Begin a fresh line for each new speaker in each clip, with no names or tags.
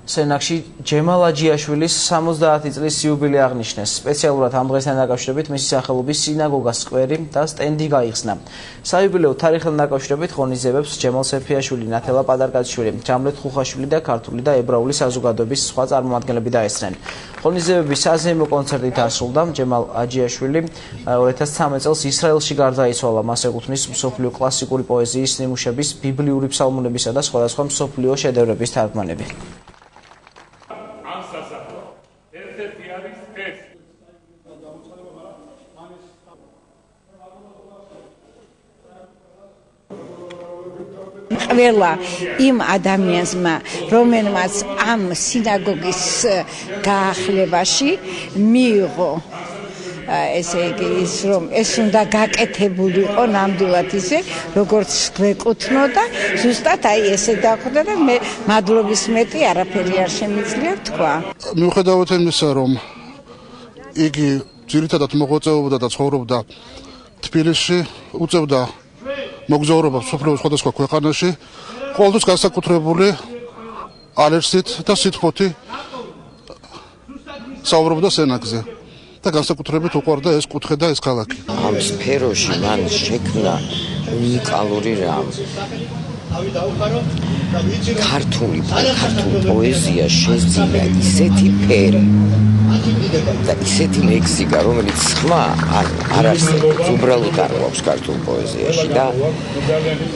სენაკში ჯემალ აჯიაშვილის 70 წლის იუბილე აღნიშნეს. სპეციალურად ამ დღესთან დაკავშირებით მისი სახელობის სინაგოგას სკვერი და სტენდი გაიხსნა. საიუბილეო თარიღთან დაკავშირებით ღონისძიებებს ჯემალ სეფიაშვილი, ნათელა პადარკაძიშვილი, ჯამლეთ ხუხაშვილი და ქართული და ებრაული საზოგადოების სხვა წარმომადგენლები დაესწრნენ. ღონისძიებები საზეიმო კონცერტით დასრულდა. ჯემალ აჯიაშვილი 2013 წელს ისრაელში გარდაიცვალა. მას ეკუთვნის მსოფლიო კლასიკური პოეზიის ნიმუშების, ბიბლიური ფსალმუნებისა და სხვადასხვა მსოფლიო შედევრების თარგმანები.
ყველა იმ ადამიანმა, რომელმაც ამ სინაგოგის გაახლებაში მიიღო ესე იგი ის რომ ეს უნდა გაკეთებულიყო ნამდვილად ისე როგორც გვეკუთვნოდა ზუსტად აი ესე დახვდა და მე მადლობის მეტი არაფერი არ შემიძლია თქვა.
მიუხედავად იმისა რომ იგი ძირითადად მოღვაწეობდა და ცხოვრობდა თბილისში, უწევდა მოგზაურობა მსოფლიოს სხვადასხვა ქვეყანაში, ყოველთვის განსაკუთრებული ალერსით და სითბოთი საუბრობდა სენაკზე. და განსაკუთრებით უყვარდა ეს კუთხე და ეს ქალაქი.
ამ სფეროში მან შექმნა უნიკალური რამ. ქართულ პოეზია შეძინა ისეთი ფერი და ისეთი ლექსიკა, რომელიც ხმა არ არსებობს, უბრალოდ არ გვაქვს ქართულ პოეზიაში და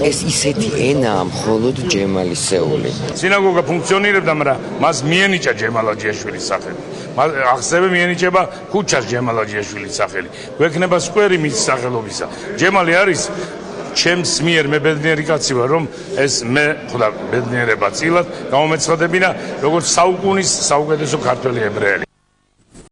ეს ისეთი ენაა მხოლოდ ჯემალისეული.
სინაგოგა ფუნქციონირებდა, მაგრამ მას მიენიჭა ჯემალ აჯიაშვილის სახელი. ახსევე მიენიჭება ქუჩას ჯემალ აჯიაშვილის სახელი. გვექნება სკვერი მის სახელობისა. ჯემალი არის ჩემს მიერ მე ბედნიერი კაცი ვარ, რომ ეს მე ხოდა ბედნიერება წილად გამომეცხადებინა, როგორც საუკუნის საუკეთესო ქართველი ებრაელი.